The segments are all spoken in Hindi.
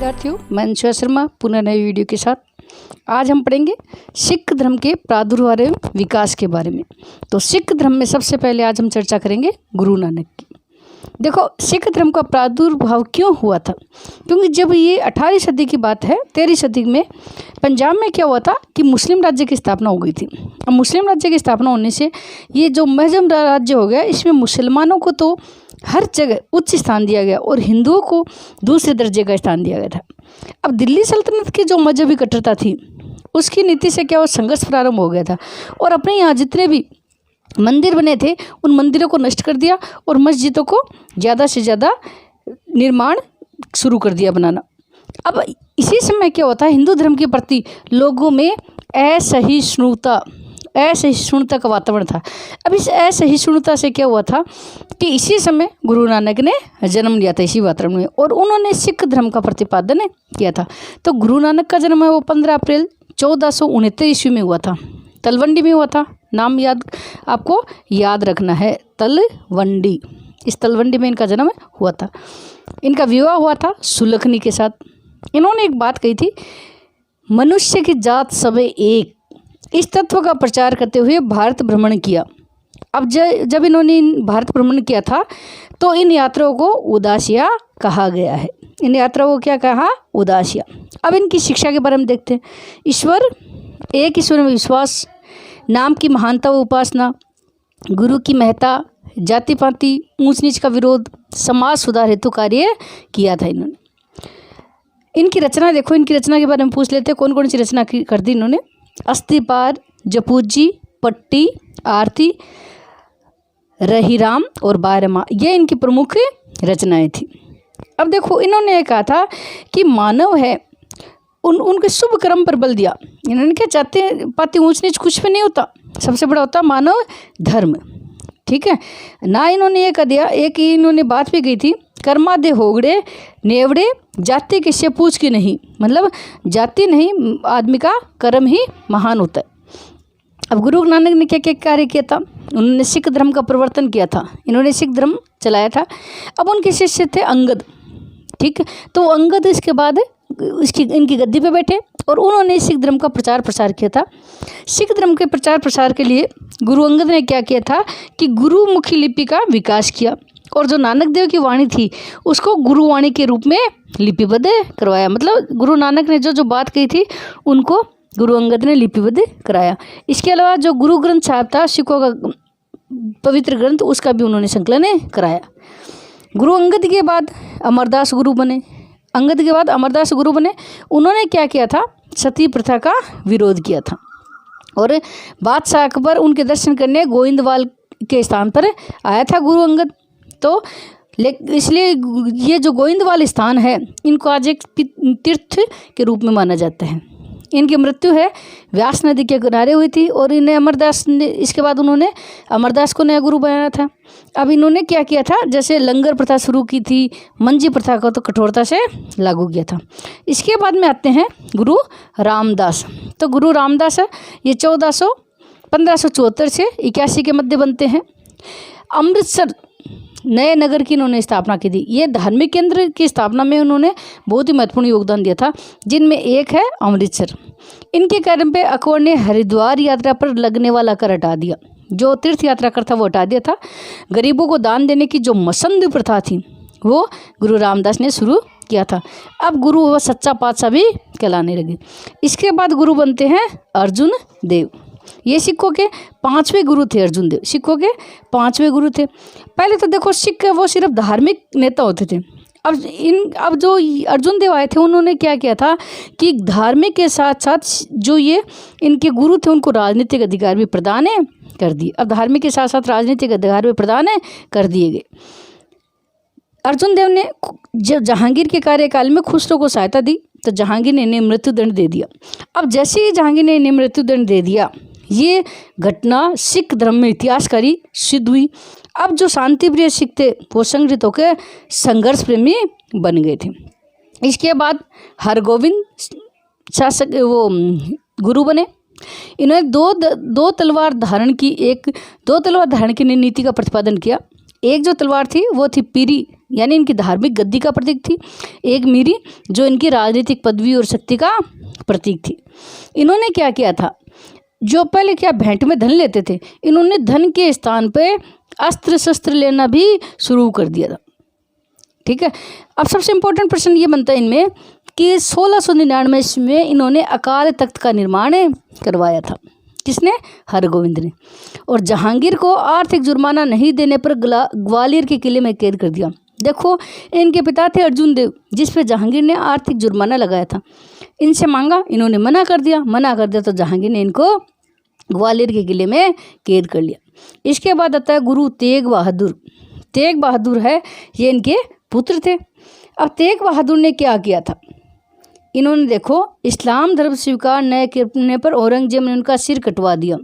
विद्यार्थियों, मैं अंशुआ शर्मा पुनः नई वीडियो के साथ आज हम पढ़ेंगे सिख धर्म के प्रादुर्भाव एवं विकास के बारे में। तो सिख धर्म में सबसे पहले आज हम चर्चा करेंगे गुरु नानक की। देखो, सिख धर्म का प्रादुर्भाव क्यों हुआ था, क्योंकि जब ये 18वीं सदी की बात है, 13वीं सदी में पंजाब में क्या हुआ था कि मुस्लिम राज्य की स्थापना हो गई थी। अब मुस्लिम राज्य की स्थापना होने से ये जो महजम राज्य हो गया, इसमें मुसलमानों को तो हर जगह उच्च स्थान दिया गया और हिंदुओं को दूसरे दर्जे का स्थान दिया गया था। अब दिल्ली सल्तनत की जो मजहबी कट्टरता थी, उसकी नीति से क्या वो संघर्ष प्रारंभ हो गया था और अपने यहाँ जितने भी मंदिर बने थे उन मंदिरों को नष्ट कर दिया और मस्जिदों को ज़्यादा से ज़्यादा निर्माण शुरू कर दिया बनाना। अब इसी समय क्या होता है, हिंदू धर्म के प्रति लोगों में असहिष्णुता का वातावरण था। अब इस असहिष्णुता से क्या हुआ था कि इसी समय गुरु नानक ने जन्म लिया था इसी वातावरण में और उन्होंने सिख धर्म का प्रतिपादन किया था। तो गुरु नानक का जन्म है वो 15 अप्रैल 1469 ईस्वी में हुआ था। तलवंडी में हुआ था। नाम आपको याद रखना है, तलवंडी। इस तलवंडी में इनका जन्म हुआ था। इनका विवाह हुआ था सुलखनी के साथ। इन्होंने एक बात कही थी, मनुष्य की जात सब एक, इस तत्व का प्रचार करते हुए भारत भ्रमण किया। अब जब इन्होंने भारत भ्रमण किया था तो इन यात्राओं को उदासिया कहा गया है। इन यात्राओं को क्या कहा? उदासिया। अब इनकी शिक्षा के बारे में देखते हैं। एक ईश्वर में विश्वास, नाम की महानता व उपासना, गुरु की महत्ता, जाति पाति ऊंच नीच का विरोध, समाज सुधार हेतु कार्य किया था इन्होंने। इनकी रचना देखो, इनकी रचना के बारे में पूछ लेते हैं, कौन कौन सी रचना कर दी इन्होंने। अस्थिपार, जपूजी, पट्टी, आरती, रहीराम और बारमा, ये इनकी प्रमुख रचनाएं थी। अब देखो, इन्होंने कहा था कि मानव है, उनके शुभ कर्म पर बल दिया। इन्होंने क्या चाहते पाती ऊंच नीच कुछ भी नहीं होता, सबसे बड़ा होता मानव धर्म। ठीक है ना। इन्होंने ये कह दिया, एक इन्होंने बात भी कही थी, कर्मादे होगड़े नेवड़े जाति किससे पूछ की नहीं, मतलब जाति नहीं, आदमी का कर्म ही महान होता है। अब गुरु नानक ने क्या क्या कार्य किया था? उन्होंने सिख धर्म का प्रवर्तन किया था, इन्होंने सिख धर्म चलाया था। अब उनके शिष्य थे अंगद। ठीक, तो अंगद इसके बाद इनकी गद्दी पे बैठे और उन्होंने सिख धर्म का प्रचार प्रसार किया था। सिख धर्म के प्रचार प्रसार के लिए गुरु अंगद ने क्या किया था कि गुरुमुखी लिपि का विकास किया और जो नानक देव की वाणी थी उसको गुरुवाणी के रूप में लिपिबद्ध करवाया। मतलब गुरु नानक ने जो बात कही थी उनको गुरु अंगद ने लिपिबद्ध कराया। इसके अलावा जो गुरु ग्रंथ साहब था, सिखों का पवित्र ग्रंथ, उसका भी उन्होंने संकलन कराया। गुरु अंगद के बाद अमरदास गुरु बने। उन्होंने क्या किया था? सती प्रथा का विरोध किया था और बादशाह अकबर उनके दर्शन करने गोविंदवाल के स्थान पर आया था गुरु अंगद। तो इसलिए ये जो गोविंदवाल स्थान है, इनको आज एक तीर्थ के रूप में माना जाता है। इनकी मृत्यु है व्यास नदी के किनारे हुई थी और इन्हें अमरदास ने, इसके बाद उन्होंने अमरदास को नया गुरु बनाया था। अब इन्होंने क्या किया था, जैसे लंगर प्रथा शुरू की थी, मंजी प्रथा को तो कठोरता से लागू किया था। इसके बाद में आते हैं गुरु रामदास। तो गुरु रामदास ये 1574 से 81 के मध्य बनते हैं। अमृतसर नए नगर की इन्होंने स्थापना की थी। ये धार्मिक केंद्र की स्थापना में उन्होंने बहुत ही महत्वपूर्ण योगदान दिया था, जिनमें एक है अमृतसर। इनके कार्य पे अकबर ने हरिद्वार यात्रा पर लगने वाला कर हटा दिया, जो तीर्थ यात्रा कर था वो हटा दिया था। गरीबों को दान देने की जो मसंद प्रथा थी वो गुरु रामदास ने शुरू किया था। अब गुरु व सच्चा पातशाह भी कहलाने लगे। इसके बाद गुरु बनते हैं अर्जुन देव। ये सिखों के 5वें गुरु थे। अर्जुन देव सिखों के 5वें गुरु थे। पहले तो देखो, सिख वो सिर्फ धार्मिक नेता होते थे। अब जो अर्जुन देव आए थे, उन्होंने क्या किया था कि धार्मिक के साथ साथ जो ये इनके गुरु थे उनको राजनीतिक अधिकार भी प्रदान कर दिए। अब धार्मिक के साथ साथ राजनीतिक अधिकार भी प्रदान कर दिए गए। अर्जुन देव ने जब जहांगीर के कार्यकाल में खुसरो को सहायता दी तो जहांगीर ने इन्हें मृत्युदंड दे दिया। अब जैसे ही जहांगीर ने इन्हें मृत्युदंड दे दिया, ये घटना सिख धर्म में इतिहासकारी सिद्ध हुई। अब जो शांति प्रिय सिख थे वो संगठित होकर संघर्ष प्रेमी बन गए थे। इसके बाद हरगोविंद शासक वो गुरु बने। इन्होंने दो तलवार धारण की नीति का प्रतिपादन किया। एक जो तलवार थी वो थी पीरी, यानी इनकी धार्मिक गद्दी का प्रतीक थी। एक मीरी, जो इनकी राजनीतिक पदवी और शक्ति का प्रतीक थी। इन्होंने क्या किया था, जो पहले क्या भेंट में धन लेते थे, इन्होंने धन के स्थान पे अस्त्र शस्त्र लेना भी शुरू कर दिया था। ठीक है। अब सबसे इम्पोर्टेंट प्रश्न ये बनता है इनमें कि 1699 में इन्होंने अकाल तख्त का निर्माण करवाया था। किसने? हरगोविंद ने। और जहांगीर को आर्थिक जुर्माना नहीं देने पर ग्वालियर के किले में कैद कर दिया। देखो, इनके पिता थे अर्जुन देव, जिस पे जहांगीर ने आर्थिक जुर्माना लगाया था। इनसे मांगा, इन्होंने मना कर दिया तो जहांगीर ने इनको ग्वालियर के किले में कैद कर लिया। इसके बाद आता है गुरु तेग बहादुर। तेग बहादुर है, ये इनके पुत्र थे। अब तेग बहादुर ने क्या किया था, इन्होंने देखो इस्लाम धर्म स्वीकार न करने पर औरंगजेब ने उनका सिर कटवा दिया।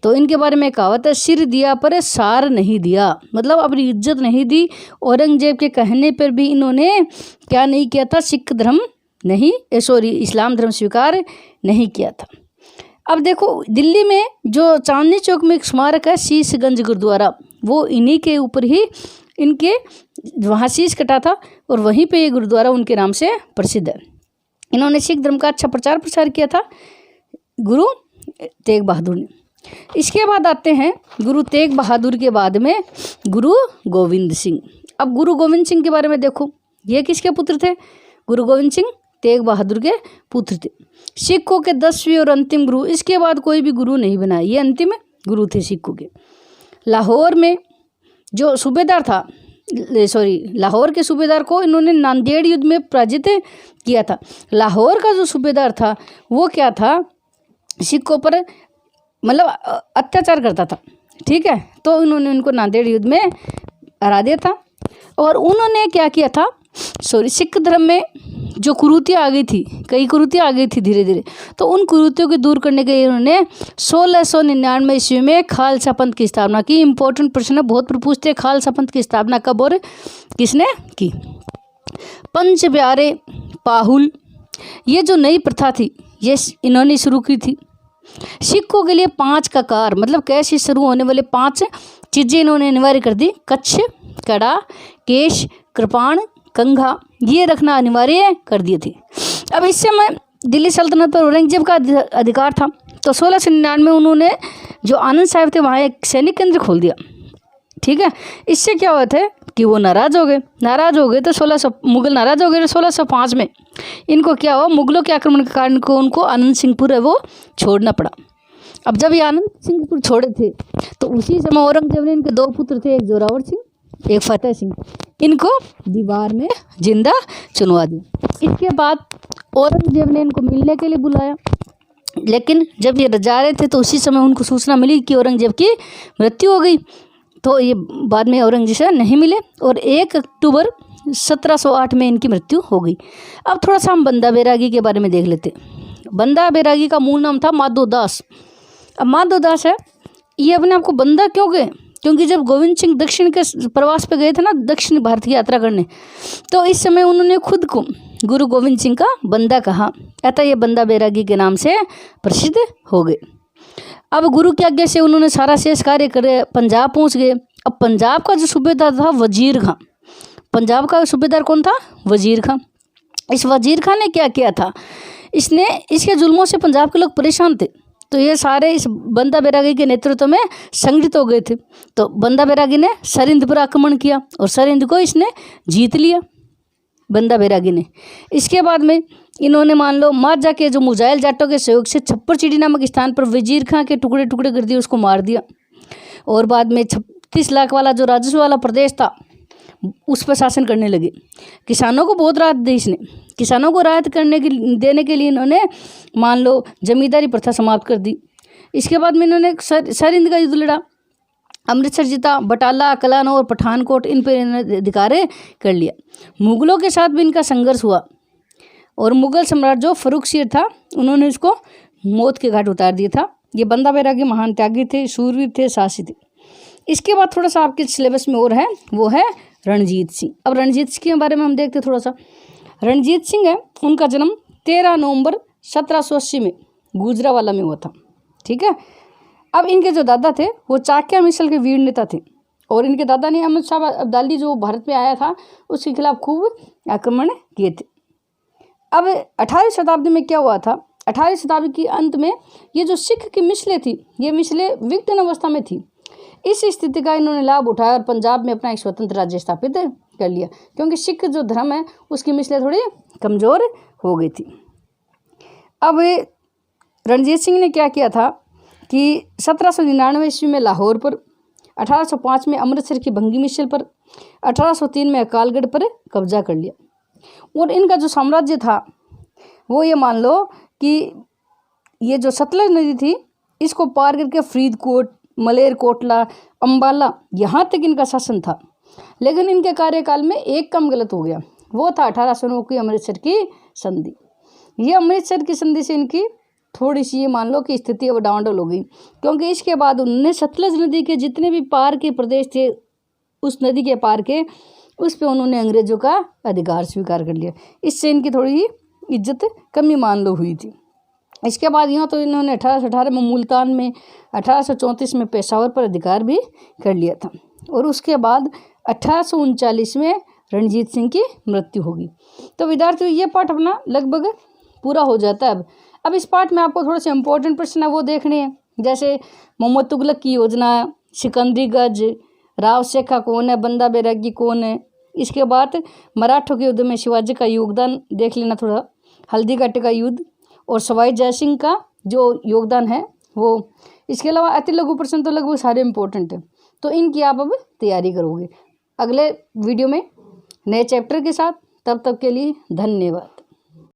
तो इनके बारे में कहावत है, सिर दिया पर सार नहीं दिया, मतलब अपनी इज्जत नहीं दी। औरंगजेब के कहने पर भी इन्होंने क्या नहीं किया था, सिख धर्म नहीं इस्लाम धर्म स्वीकार नहीं किया था। अब देखो, दिल्ली में जो चांदनी चौक में एक स्मारक है शीशगंज गुरुद्वारा, वो इन्हीं के ऊपर ही इनके वहाँ शीश कटा था और वहीं पे ये गुरुद्वारा उनके नाम से प्रसिद्ध है। इन्होंने सिख धर्म का अच्छा प्रचार प्रसार किया था गुरु तेग बहादुर ने। इसके बाद आते हैं गुरु तेग बहादुर के बाद में गुरु गोविंद सिंह। अब गुरु गोविंद सिंह के बारे में देखो, ये किसके पुत्र थे? गुरु गोविंद सिंह तेग बहादुर के पुत्र थे। सिखों के 10वें और अंतिम गुरु, इसके बाद कोई भी गुरु नहीं बना, ये अंतिम गुरु थे सिखों के। लाहौर में जो सूबेदार था, लाहौर के सूबेदार को इन्होंने नांदेड़ युद्ध में पराजित किया था। लाहौर का जो सूबेदार था वो क्या था, सिखों पर मतलब अत्याचार करता था। ठीक है, तो इन्होंने उनको नांदेड़ युद्ध में हरा दिया था। और उन्होंने क्या किया था, सिख धर्म में जो कुरीतियाँ आ गई थी, कई कुरीतियाँ आ गई थी धीरे धीरे, तो उन कुरीतियों को दूर करने के लिए उन्होंने 1699 ईस्वी में खालसा पंथ की स्थापना की। इंपॉर्टेंट प्रश्न है, बहुत पूछते हैं, खालसा पंथ की स्थापना कब और किसने की? पंच प्यारे पाहुल, ये जो नई प्रथा थी ये इन्होंने शुरू की थी। सिखों के लिए 5 ककार, मतलब कैसे शुरू होने वाले 5 चीज़ें इन्होंने अनिवार्य कर दी। कच्छ, कड़ा, केश, कृपाण, कंघा, ये रखना अनिवार्य कर दिए थे। अब इस समय दिल्ली सल्तनत पर औरंगजेब का अधिकार था, तो 1699 में उन्होंने जो आनंद साहिब थे वहाँ एक सैनिक केंद्र खोल दिया। ठीक है, इससे क्या हुआ था कि वो नाराज़ हो गए तो 1600 मुगल नाराज़ हो गए। तो 1605 में इनको क्या हुआ, मुगलों के आक्रमण के कारण को उनको आनंद सिंहपुर है वो छोड़ना पड़ा। अब जब ये आनंद सिंहपुर छोड़े थे तो उसी समय औरंगजेब ने इनके 2 पुत्र थे, एक जोरावर सिंह एक फतेह सिंह, इनको दीवार में जिंदा चुनवा दिया। इसके बाद औरंगजेब ने इनको मिलने के लिए बुलाया, लेकिन जब ये जा रहे थे तो उसी समय उनको सूचना मिली कि औरंगजेब की मृत्यु हो गई। तो ये बाद में औरंगजेब से नहीं मिले और 1 अक्टूबर 1708 में इनकी मृत्यु हो गई। अब थोड़ा सा हम बंदा बैरागी के बारे में देख लेते। बंदा बैरागी का मूल नाम था माधो दास। अब माधो दास है, ये अपने आप को बंदा क्यों गए, क्योंकि जब गोविंद सिंह दक्षिण के प्रवास पे गए थे ना, दक्षिण भारत की यात्रा करने, तो इस समय उन्होंने खुद को गुरु गोविंद सिंह का बंदा कहा, अतः ये बंदा बैरागी के नाम से प्रसिद्ध हो गए। अब गुरु की आज्ञा से उन्होंने सारा शेष कार्य करे, पंजाब पहुंच गए। अब पंजाब का जो सूबेदार था वजीर खां, पंजाब का सूबेदार कौन था? वजीर खां। इस वजीर खां ने क्या किया था, इसने इसके जुल्मों से पंजाब के लोग परेशान थे, तो ये सारे इस बंदा बैरागी के नेतृत्व में संगठित हो गए थे। तो बंदा बैरागी ने सरिंद पर आक्रमण किया और सरिंद को इसने जीत लिया बंदा बैरागी ने। इसके बाद में इन्होंने मान लो माझा के जो मुजाहिल जाटों के सहयोग से छप्पर चिड़ी नामक स्थान पर वजीर खां के टुकड़े टुकड़े कर दिए, उसको मार दिया। और बाद में 36 लाख वाला जो राजस्व वाला प्रदेश था उस पर शासन करने लगे। किसानों को बहुत राहत दी इसने, किसानों को राहत देने के लिए इन्होंने मान लो जमींदारी प्रथा समाप्त कर दी। इसके बाद में इन्होंने सरिंद का युद्ध लड़ा, अमृतसर जीता, बटाला, कलानौर और पठानकोट इन पर इन्होंने अधिकार कर लिया। मुगलों के साथ भी इनका संघर्ष हुआ और मुगल सम्राट जो फर्रुखशीर था उन्होंने इसको मौत के घाट उतार दिया था। ये बंदा बैरागी महान त्यागी थे, शूरवीर थे, साहसी थे। इसके बाद थोड़ा सा आपके सिलेबस में और है, वो है रणजीत सिंह। अब रणजीत सिंह के बारे में हम देखते थोड़ा सा। रणजीत सिंह है, उनका जन्म 13 नवंबर 1780 में गुजरावाला में हुआ था। ठीक है, अब इनके जो दादा थे वो चाक्या मिसल के वीर नेता थे और इनके दादा ने अहमद शाह अब्दाली जो भारत में आया था उसके खिलाफ खूब आक्रमण किए थे। अब 18वीं शताब्दी में क्या हुआ था, 18वीं शताब्दी के अंत में ये जो सिख की मिसलें थी, ये मिसलें विघटन अवस्था में थी। इस स्थिति का इन्होंने लाभ उठाया और पंजाब में अपना एक स्वतंत्र राज्य स्थापित कर लिया, क्योंकि सिख जो धर्म है उसकी मिसलें थोड़ी कमज़ोर हो गई थी। अब रणजीत सिंह ने क्या किया था कि 1799 ईस्वी में लाहौर पर, 1805 में अमृतसर की भंगी मिसल पर, 1803 में अकालगढ़ पर कब्जा कर लिया। और इनका जो साम्राज्य था वो ये मान लो कि ये जो सतलज नदी थी इसको पार करके फरीदकोट, मलेरकोटला, अम्बाला यहाँ तक इनका शासन था। लेकिन इनके कार्यकाल में एक काम गलत हो गया, वो था 1809 की अमृतसर की संधि। ये अमृतसर की संधि से इनकी थोड़ी सी ये मान लो कि स्थिति अब डांडोल हो गई, क्योंकि इसके बाद उन्होंने सतलज नदी के जितने भी पार के प्रदेश थे, उस नदी के पार के, उस पर उन्होंने अंग्रेज़ों का अधिकार स्वीकार कर लिया। इससे इनकी थोड़ी इज्जत कमी मान लो हुई थी। इसके बाद यहाँ तो इन्होंने 1818 में मुल्तान में, 1834 में पेशावर पर अधिकार भी कर लिया था। और उसके बाद 1839 में रणजीत सिंह की मृत्यु होगी। तो विद्यार्थियों ये पाठ अपना लगभग पूरा हो जाता है। अब इस पाठ में आपको थोड़े से इंपॉर्टेंट प्रश्न है वो देखने हैं, जैसे मोहम्मद तुगलक की योजना, सिकंदरी गज, राव शेखा कौन है, बंदा बैरागी कौन है। इसके बाद मराठों के युद्ध में शिवाजी का योगदान देख लेना थोड़ा, हल्दी घाटी का युद्ध और सवाई जयसिंह का जो योगदान है वो। इसके अलावा अति लघु प्रश्न तो लगभग सारे इंपॉर्टेंट हैं, तो इनकी आप अब तैयारी करोगे अगले वीडियो में नए चैप्टर के साथ। तब तक के लिए धन्यवाद।